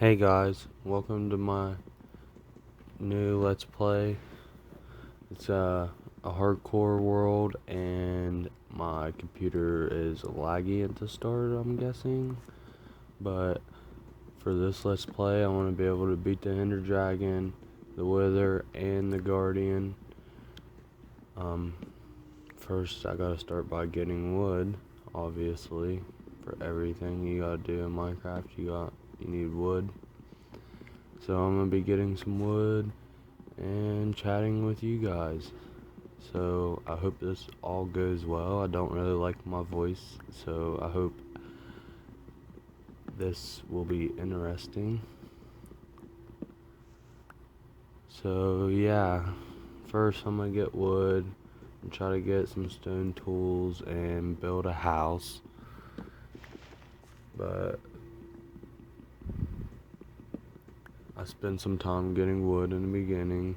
Hey guys, welcome to my new Let's Play. It's a hardcore world and my computer is laggy at the start, I'm guessing. But for this Let's Play, I want to be able to beat the Ender Dragon, the Wither, and the Guardian. First I gotta start by getting wood, obviously. For everything you gotta do in Minecraft, you need wood. So I'm gonna be getting some wood and chatting with you guys. So I hope this all goes well. I don't really like my voice, so I hope this will be interesting. So yeah, first I'm gonna get wood and try to get some stone tools and build a house. But I spent some time getting wood in the beginning,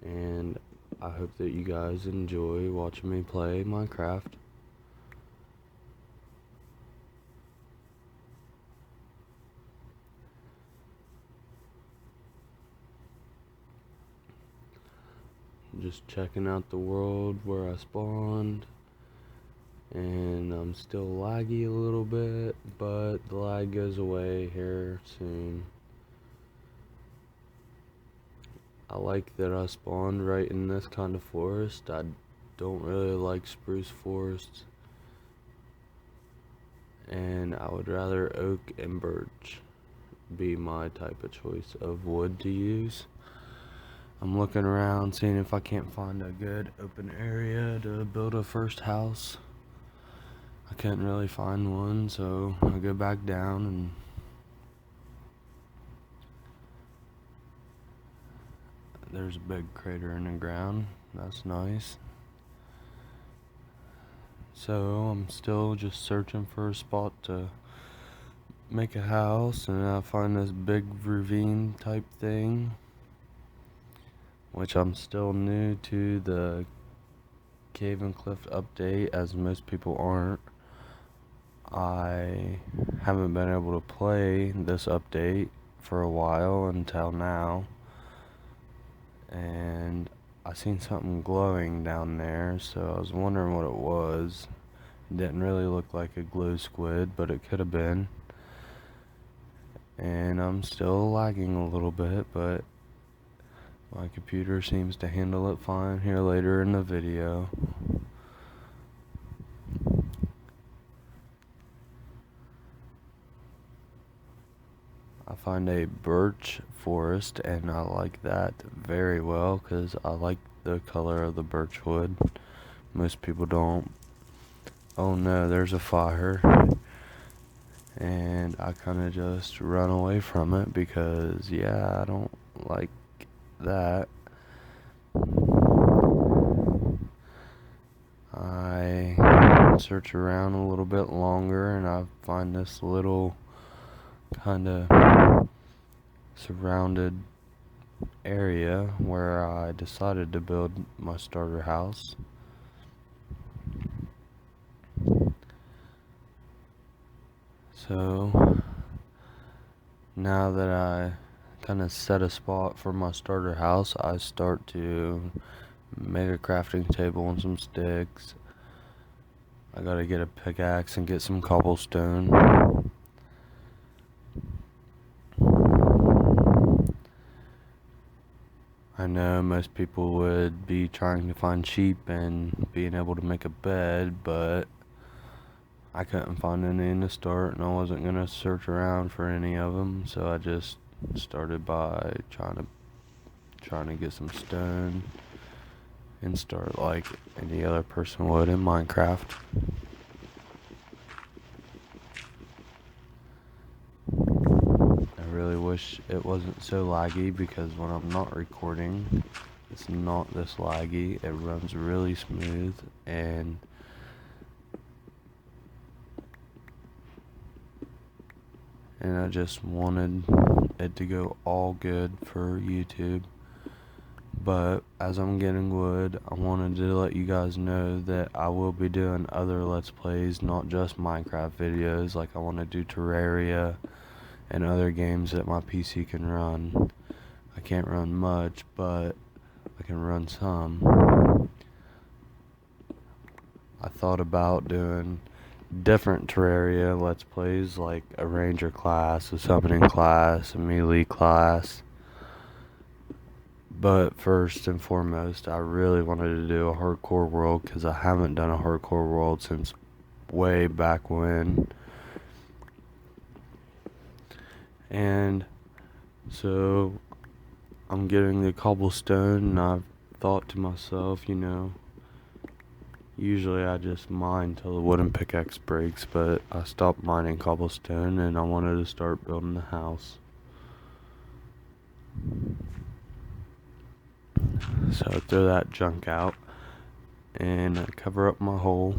and I hope that you guys enjoy watching me play Minecraft. Just checking out the world where I spawned, and I'm still laggy a little bit, but the lag goes away here soon. I like that I spawned right in this kind of forest. I don't really like spruce forests, and I would rather oak and birch be my type of choice of wood to use. I'm looking around, seeing if I can't find a good open area to build a first house. I couldn't really find one, so I go back down, and there's a big crater in the ground. That's nice. So I'm still just searching for a spot to make a house, and I find this big ravine type thing, which I'm still new to the Cave and Cliff update, as most people aren't. I haven't been able to play this update for a while until now, and I seen something glowing down there, so I was wondering what it was. It didn't really look like a glow squid, but it could have been. And I'm still lagging a little bit, but my computer seems to handle it fine here later in the video. I find a birch forest, and I like that very well because I like the color of the birch wood. Most people don't. Oh no, there's a fire, and I kind of just run away from it because, yeah, I don't like that. I search around a little bit longer, and I find this little kind of surrounded area where I decided to build my starter house. So now that I kind of set a spot for my starter house, I start to make a crafting table and some sticks. I gotta get a pickaxe and get some cobblestone. I know most people would be trying to find sheep and being able to make a bed, but I couldn't find any in the start, and I wasn't gonna search around for any of them, so I just started by trying to get some stone and start like any other person would in Minecraft. I really wish it wasn't so laggy, because when I'm not recording, it's not this laggy. It runs really smooth, and I just wanted it to go all good for YouTube. But as I'm getting wood, I wanted to let you guys know that I will be doing other Let's Plays, not just Minecraft videos. Like, I want to do Terraria and other games that my PC can run. I can't run much, but I can run some. I thought about doing different Terraria Let's Plays, like a Ranger class, a Summoning class, a Melee class. But first and foremost, I really wanted to do a hardcore world because I haven't done a hardcore world since way back when. And so I'm getting the cobblestone, and I've thought to myself, usually I just mine till the wooden pickaxe breaks, but I stopped mining cobblestone and I wanted to start building the house. So I throw that junk out and I cover up my hole.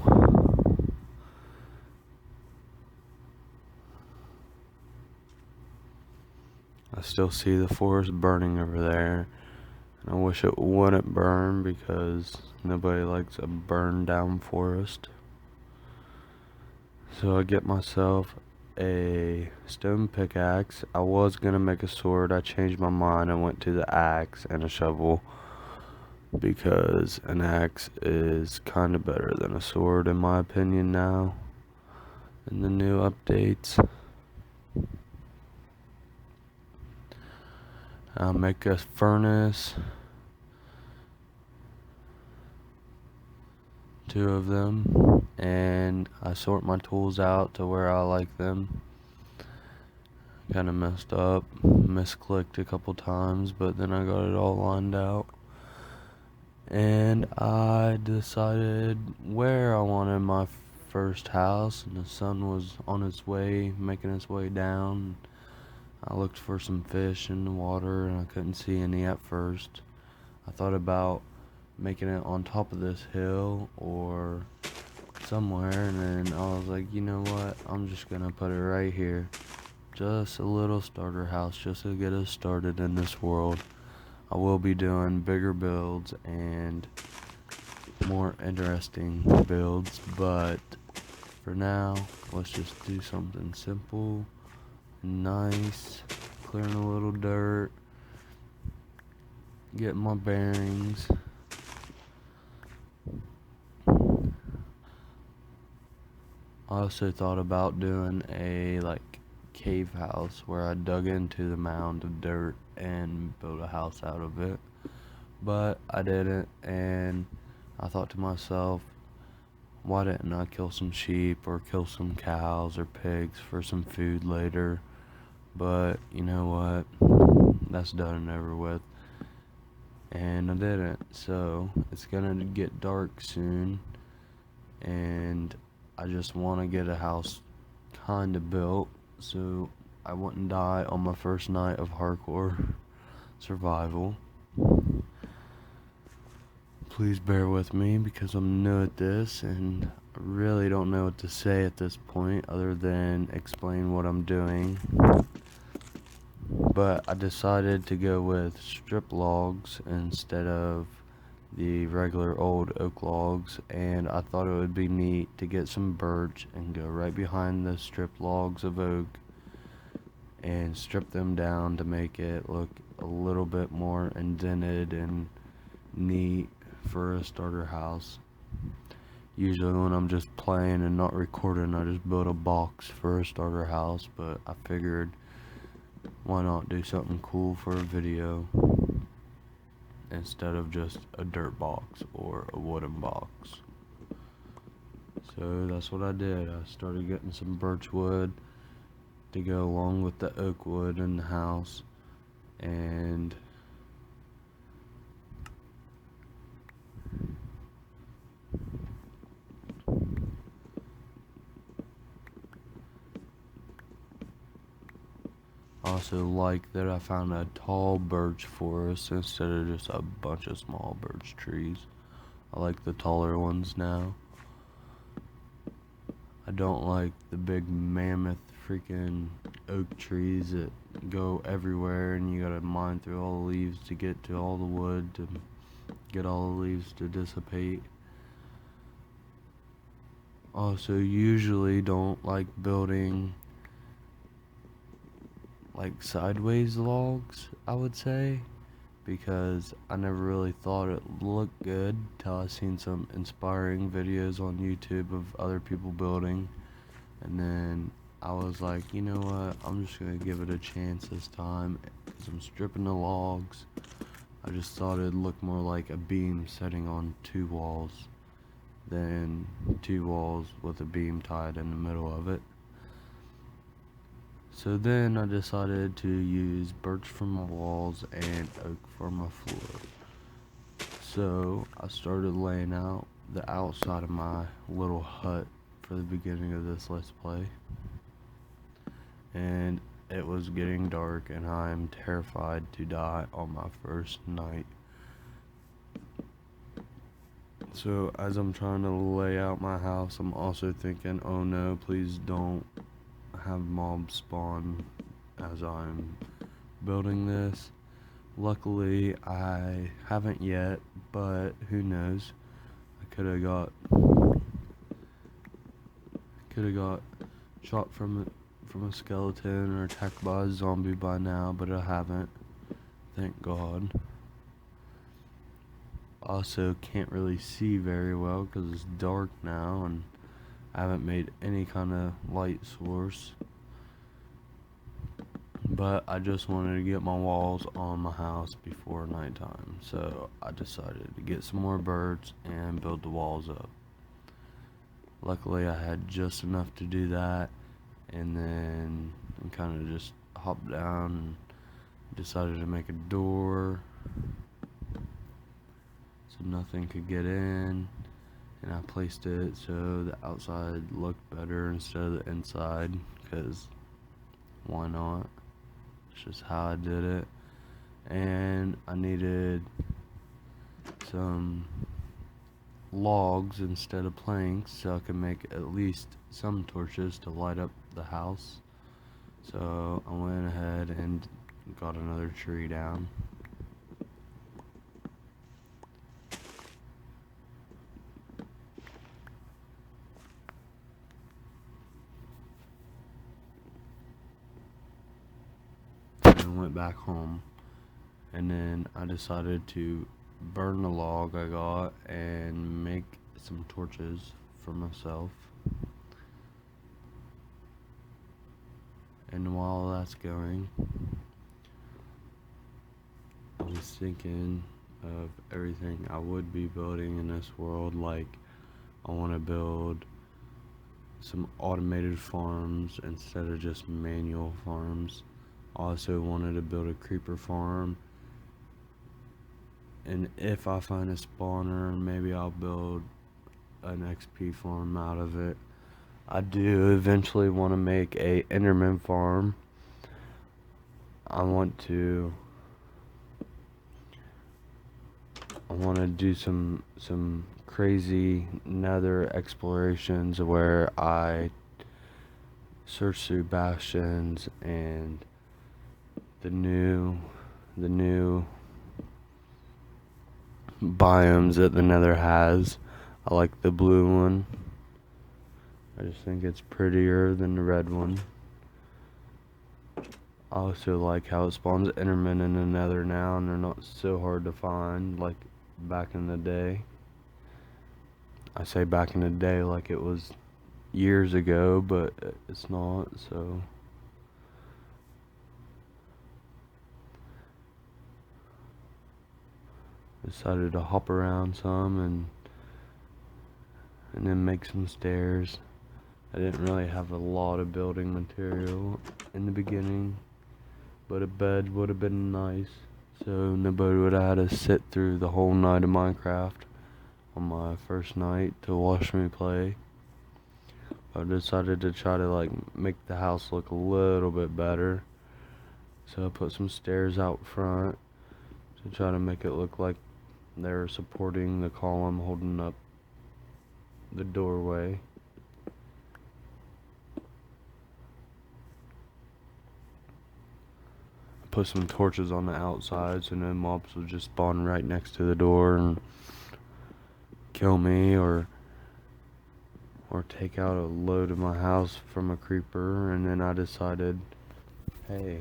I still see the forest burning over there, and I wish it wouldn't burn because nobody likes a burned down forest. So I get myself a stone pickaxe. I was gonna make a sword. I changed my mind and went to the axe and a shovel because an axe is kind of better than a sword in my opinion now in the new updates. I'll make a furnace, 2 of them, and I sort my tools out to where I like them. Kind of messed up, misclicked a couple times, but then I got it all lined out. And I decided where I wanted my first house, and the sun was on its way, making its way down. I looked for some fish in the water, and I couldn't see any at first. I thought about making it on top of this hill or somewhere, and then I was like, you know what, I'm just gonna put it right here. Just a little starter house just to get us started in this world. I will be doing bigger builds and more interesting builds, but for now, let's just do something simple, nice, clearing a little dirt, getting my bearings. I also thought about doing a cave house where I dug into the mound of dirt and built a house out of it, but I didn't, and I thought to myself, why didn't I kill some sheep or kill some cows or pigs for some food later? But you know what, that's done and over with, and I didn't. So it's gonna get dark soon, and I just want to get a house kind of built so I wouldn't die on my first night of hardcore survival. Please bear with me because I'm new at this and I really don't know what to say at this point other than explain what I'm doing. But I decided to go with strip logs instead of the regular old oak logs, and I thought it would be neat to get some birch and go right behind the strip logs of oak and strip them down to make it look a little bit more indented and neat for a starter house. Usually when I'm just playing and not recording, I just build a box for a starter house, but I figured why not do something cool for a video instead of just a dirt box or a wooden box. So that's what I did. I started getting some birch wood to go along with the oak wood in the house, and I also like that I found a tall birch forest instead of just a bunch of small birch trees. I like the taller ones now. I don't like the big mammoth freaking oak trees that go everywhere and you gotta mine through all the leaves to get to all the wood to get all the leaves to dissipate. Also, usually don't like building like sideways logs, I would say, because I never really thought it looked good till I seen some inspiring videos on YouTube of other people building, and then I was like, you know what, I'm just gonna give it a chance this time, because I'm stripping the logs. I just thought it'd look more like a beam sitting on two walls than two walls with a beam tied in the middle of it. So then I decided to use birch for my walls and oak for my floor. So I started laying out the outside of my little hut for the beginning of this Let's Play. And it was getting dark and I'm terrified to die on my first night. So as I'm trying to lay out my house, I'm also thinking, oh no, please don't have mobs spawn as I'm building this. Luckily, I haven't yet, but who knows? I could have got shot from a skeleton or attacked by a zombie by now, but I haven't. Thank God. Also, can't really see very well because it's dark now, and I haven't made any kind of light source. But I just wanted to get my walls on my house before nighttime, so I decided to get some more birds and build the walls up. Luckily, I had just enough to do that, and then I kind of just hopped down and decided to make a door so nothing could get in, and I placed it so the outside looked better instead of the inside, because why not? It's just how I did it. And I needed some logs instead of planks so I could make at least some torches to light up the house. So I went ahead and got another tree down. And went back home, and then I decided to burn the log I got and make some torches for myself. And while that's going, I was thinking of everything I would be building in this world. Like, I want to build some automated farms instead of just manual farms. I also wanted to build a creeper farm, and if I find a spawner, maybe I'll build an XP farm out of it. I do eventually want to make a Enderman farm. I want to do some crazy nether explorations where I search through bastions and the new biomes that the nether has. I like the blue one. I just think it's prettier than the red one. I also like how it spawns Endermen in the nether now, and they're not so hard to find like back in the day. I say back in the day like it was years ago, but it's not, so. Decided to hop around some and then make some stairs. I didn't really have a lot of building material in the beginning, but a bed would have been nice, so nobody would have had to sit through the whole night of Minecraft on my first night to watch me play. I decided to try to like make the house look a little bit better, so I put some stairs out front to try to make it look like they're supporting the column holding up the doorway. put some torches on the outside so no mobs would just spawn right next to the door and kill me or take out a load of my house from a creeper. And then I decided, hey.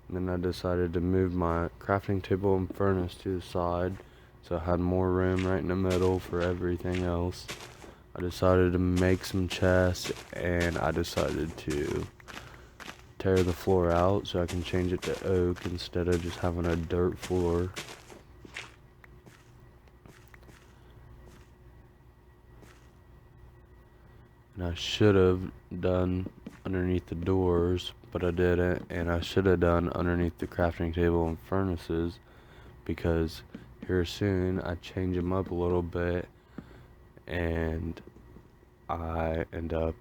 Then I decided to move my crafting table and furnace to the side, so I had more room right in the middle for everything else. I decided to make some chests, and I decided to tear the floor out so I can change it to oak instead of just having a dirt floor. And I should have done underneath the doors, but I didn't. And I should have done underneath the crafting table and furnaces, because here soon I change them up a little bit and I end up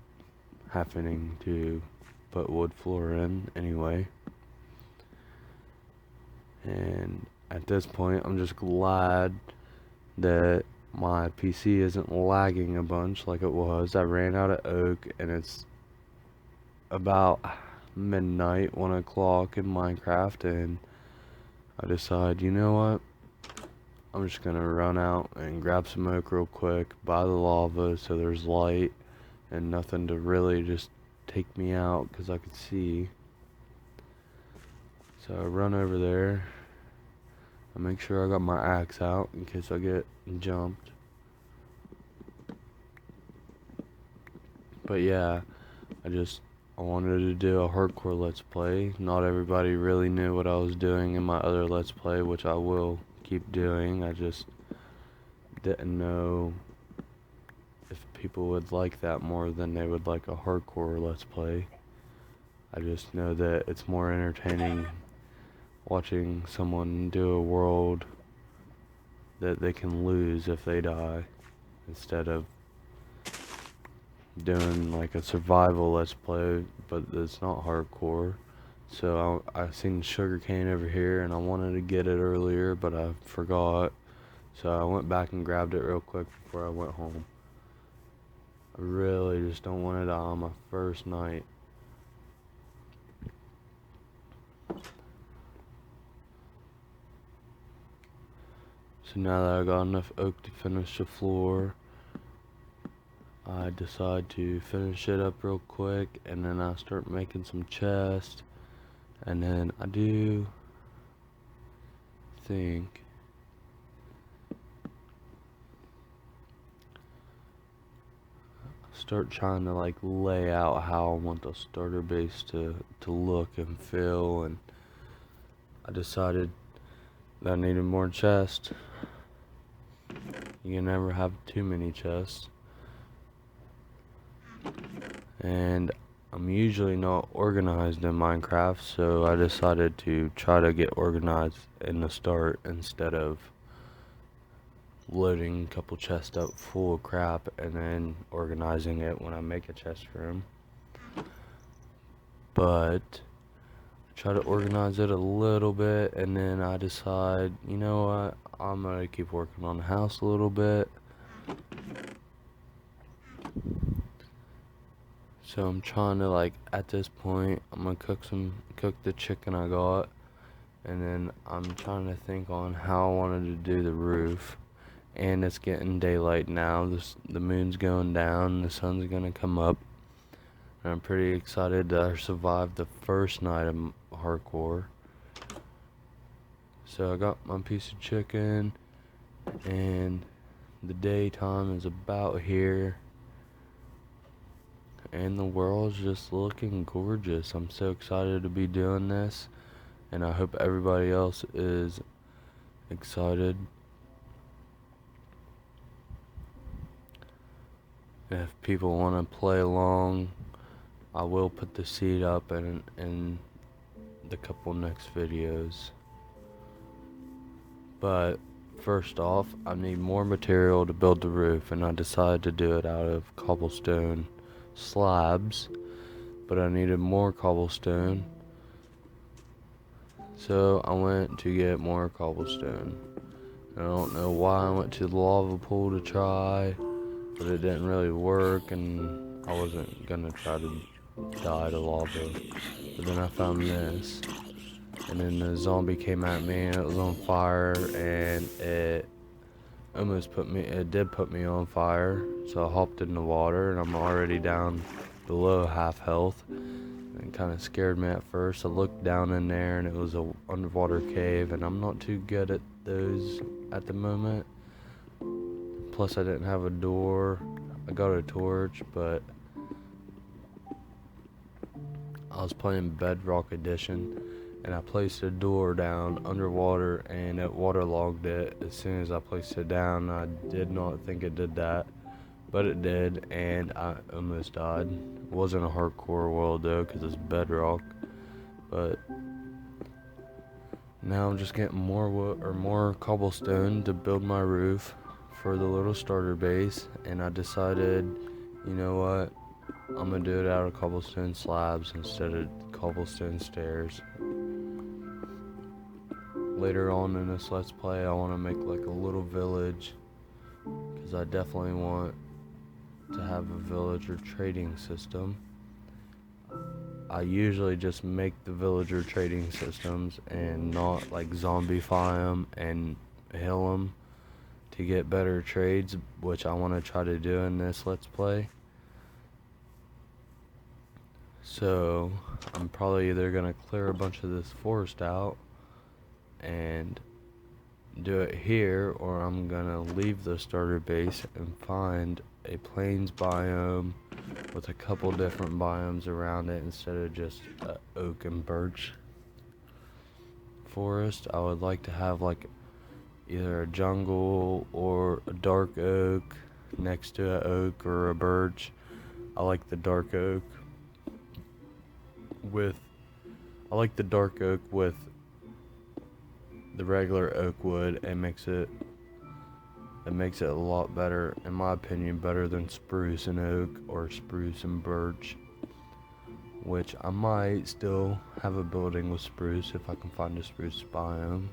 having to put wood floor in anyway. And at this point I'm just glad that my PC isn't lagging a bunch like it was. I ran out of oak, and it's about midnight, 1 o'clock in Minecraft, and I decide, you know what, I'm just gonna run out and grab some oak real quick by the lava so there's light and nothing to really just take me out because I could see. So I run over there. I make sure I got my axe out in case I get jumped. But yeah, I wanted to do a hardcore let's play. Not everybody really knew what I was doing in my other let's play, which I will keep doing. I just didn't know if people would like that more than they would like a hardcore let's play. I just know that it's more entertaining watching someone do a world that they can lose if they die, instead of doing like a survival let's play, but it's not hardcore. So I seen sugarcane over here and I wanted to get it earlier, but I forgot. So I went back and grabbed it real quick before I went home. I really just don't want to die on my first night. So now that I got enough oak to finish the floor, I decide to finish it up real quick, and then I start making some chests, and then I do think start trying to like lay out how I want the starter base to look and feel, and I decided that I needed more chests. You can never have too many chests. And I'm usually not organized in Minecraft, so I decided to try to get organized in the start instead of loading a couple chests up full of crap and then organizing it when I make a chest room. But I try to organize it a little bit, and then I decide, you know what, I'm gonna keep working on the house a little bit. So I'm trying to, like, at this point, I'm gonna cook the chicken I got, and then I'm trying to think on how I wanted to do the roof. And it's getting daylight now. The moon's going down, the sun's gonna come up, and I'm pretty excited that I survived the first night of hardcore. So I got my piece of chicken, and the daytime is about here. And the world's just looking gorgeous. I'm so excited to be doing this, and I hope everybody else is excited. If people want to play along, I will put the seed up in the couple next videos. But first off, I need more material to build the roof, and I decided to do it out of cobblestone slabs, but I needed more cobblestone, so I went to get more cobblestone. I don't know why I went to the lava pool to try, but it didn't really work, and I wasn't gonna try to died of lava. But then I found this, and then the zombie came at me and it was on fire, and it did put me on fire. So I hopped in the water and I'm already down below half health. It kind of scared me at first. I looked down in there and it was a underwater cave, and I'm not too good at those at the moment. Plus I didn't have a door. I got a torch, but I was playing Bedrock Edition, and I placed a door down underwater and it waterlogged it as soon as I placed it down. I did not think it did that, but it did, and I almost died. It wasn't a hardcore world though, because it's Bedrock. But now I'm just getting more wood or more cobblestone to build my roof for the little starter base, and I decided, you know what, I'm gonna do it out of cobblestone slabs instead of cobblestone stairs. Later on in this let's play, I want to make like a little village, because I definitely want to have a villager trading system. I usually just make the villager trading systems and not like zombify them and heal them to get better trades, which I want to try to do in this let's play. So I'm probably either gonna clear a bunch of this forest out and do it here, or I'm gonna leave the starter base and find a plains biome with a couple different biomes around it instead of just oak and birch forest. I would like to have like either a jungle or a dark oak next to an oak, or a birch. I like the dark oak with the regular oak wood. It makes it a lot better, in my opinion, better than spruce and oak or spruce and birch, which I might still have a building with spruce if I can find a spruce biome.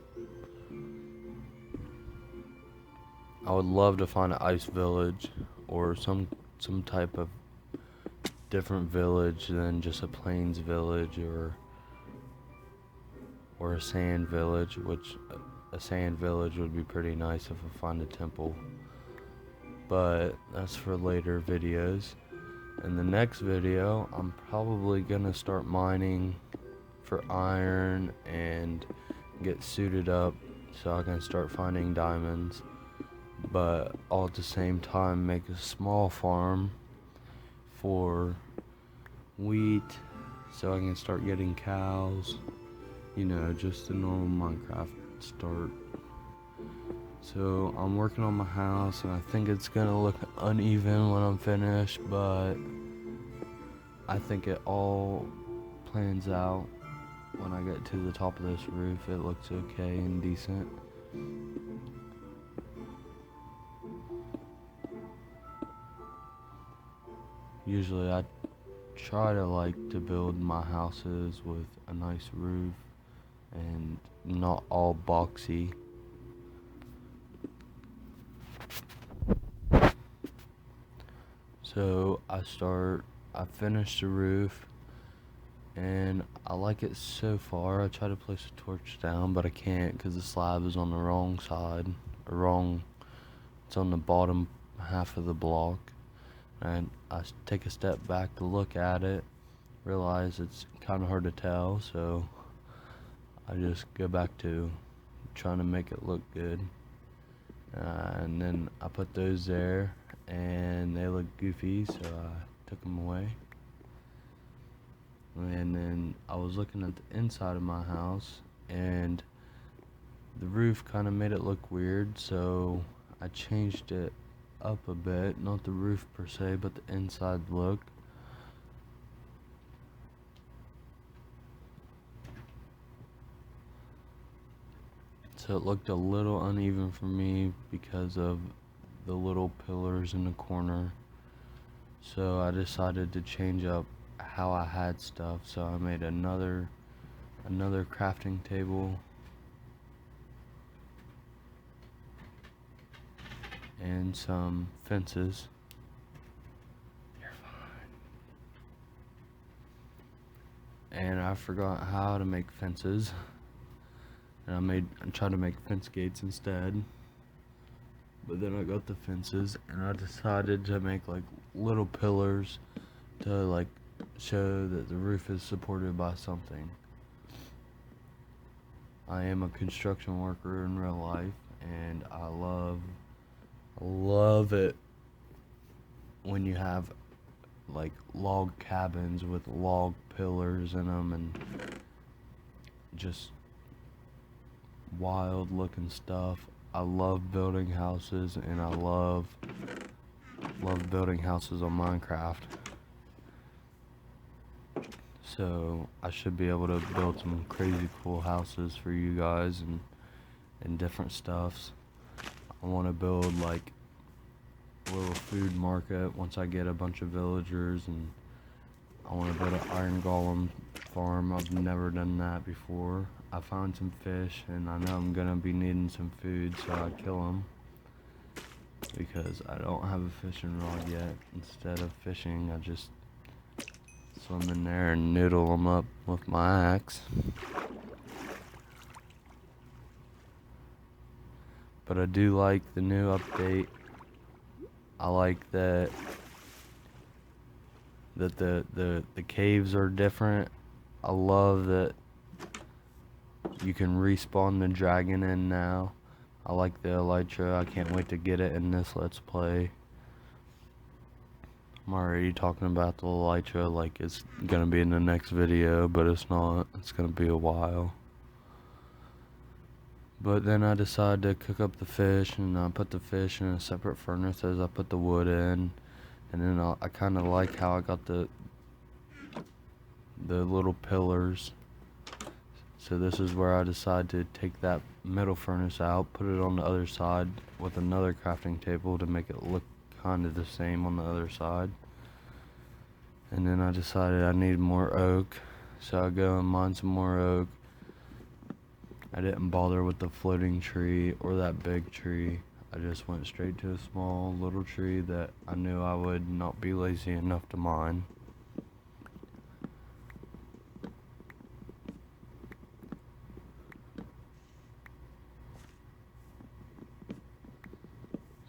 I would love to find an ice village or some type of different village than just a plains village or a sand village, which a sand village would be pretty nice if I find a temple. But that's for later videos. In the next video, I'm probably gonna start mining for iron and get suited up so I can start finding diamonds, but all at the same time make a small farm for wheat so I can start getting cows, you know, just a normal Minecraft start. So I'm working on my house, and I think it's gonna look uneven when I'm finished, but I think it all plans out. When I get to the top of this roof, it looks okay and decent. Usually I try to like to build my houses with a nice roof and not all boxy. So I finished the roof and I like it so far. I try to place a torch down, but I can't because the slab is on the wrong side, it's on the bottom half of the block. And I take a step back to look at it, realize it's kind of hard to tell, so I just go back to trying to make it look good. And then I put those there and they look goofy, so I took them away. And then I was looking at the inside of my house, and the roof kind of made it look weird, so I changed it up a bit, not the roof per se, but the inside look. So it looked a little uneven for me because of the little pillars in the corner. So I decided to change up how I had stuff. So I made another crafting table and some fences. You're fine. and I forgot how to make fences, and I tried to make fence gates instead. But then I got the fences, and I decided to make like little pillars to like show that the roof is supported by something. I am a construction worker in real life, and I love it when you have like log cabins with log pillars in them and just wild looking stuff. I love building houses, and I love building houses on Minecraft. So I should be able to build some crazy cool houses for you guys and different stuffs. I want to build like a little food market once I get a bunch of villagers, and I want to build an iron golem farm. I've never done that before. I found some fish, and I know I'm gonna be needing some food, so I kill them because I don't have a fishing rod yet. Instead of fishing, I just swim in there and noodle them up with my axe. But I do like the new update. I like that the caves are different. I love that you can respawn the dragon in now. I like the elytra. I can't wait to get it in this Let's Play. I'm already talking about the elytra like it's gonna be in the next video, but it's not. It's gonna be a while. But then I decided to cook up the fish, and I put the fish in a separate furnace as I put the wood in. And then I kind of like how I got the little pillars. So this is where I decided to take that middle furnace out, put it on the other side with another crafting table to make it look kind of the same on the other side. And then I decided I needed more oak, so I go and mine some more oak. I didn't bother with the floating tree or that big tree. I just went straight to a small little tree that I knew I would not be lazy enough to mine.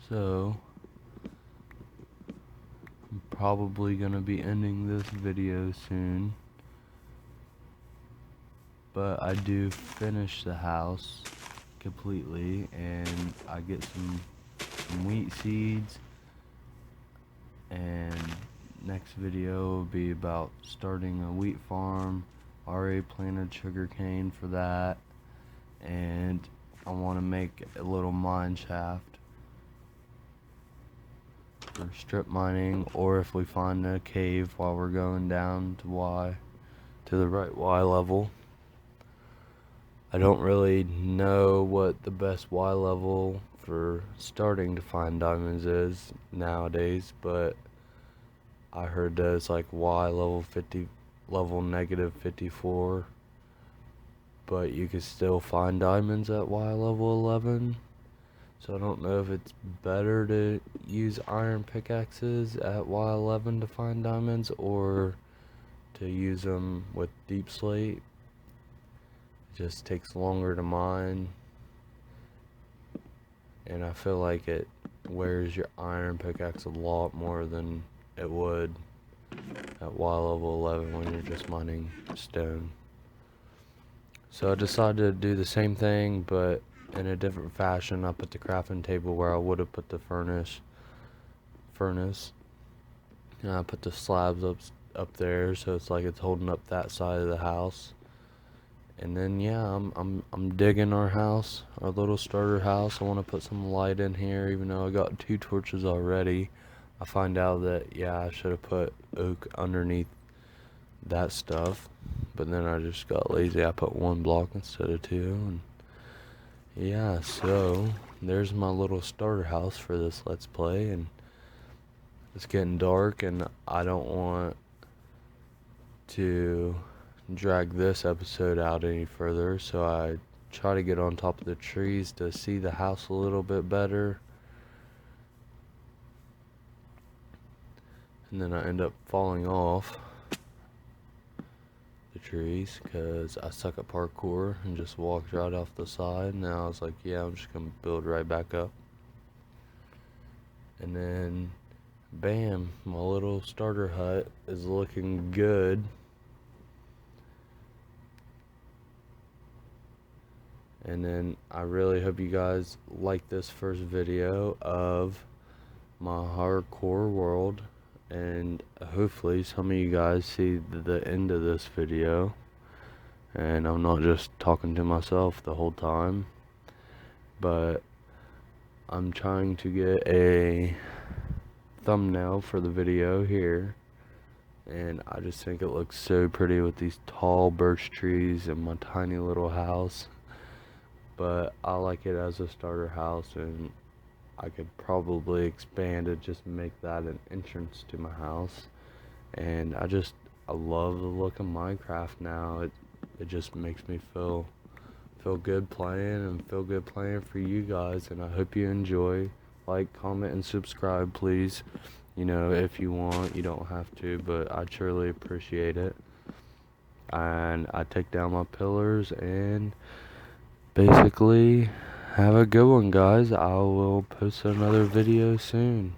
So I'm probably gonna be ending this video soon, but I do finish the house completely, and I get some wheat seeds, and next video will be about starting a wheat farm. Already planted sugarcane for that, and I want to make a little mine shaft for strip mining, or if we find a cave while we're going down to the right Y level. I don't really know what the best Y level for starting to find diamonds is nowadays, but I heard that it's like Y level 50, level negative 54, but you can still find diamonds at Y level 11. So I don't know if it's better to use iron pickaxes at Y11 to find diamonds, or to use them with deep slate. It just takes longer to mine, and I feel like it wears your iron pickaxe a lot more than it would at Y level 11 when you're just mining stone. So I decided to do the same thing, but in a different fashion. I put the crafting table where I would have put the furnace, and I put the slabs up there, so it's like it's holding up that side of the house. And then yeah, I'm digging our house, our little starter house. I want to put some light in here, even though I got 2 torches already. I find out that yeah, I should have put oak underneath that stuff, but then I just got lazy. I put 1 block instead of 2, and yeah, so there's my little starter house for this Let's Play, and it's getting dark, and I don't want to drag this episode out any further, so I try to get on top of the trees to see the house a little bit better, and then I end up falling off the trees because I suck at parkour and just walked right off the side. And I was like, yeah, I'm just gonna build right back up. And then, bam, my little starter hut is looking good. And then I really hope you guys like this first video of my hardcore world, and hopefully some of you guys see the end of this video and I'm not just talking to myself the whole time. But I'm trying to get a thumbnail for the video here, and I just think it looks so pretty with these tall birch trees and my tiny little house. But I like it as a starter house, and I could probably expand it, just make that an entrance to my house. And I love the look of Minecraft now. It just makes me feel good playing, and feel good playing for you guys. And I hope you enjoy. Like, comment, and subscribe, please. You know, if you want, you don't have to, but I truly appreciate it. And I take down my pillars, and basically, have a good one, guys. I will post another video soon.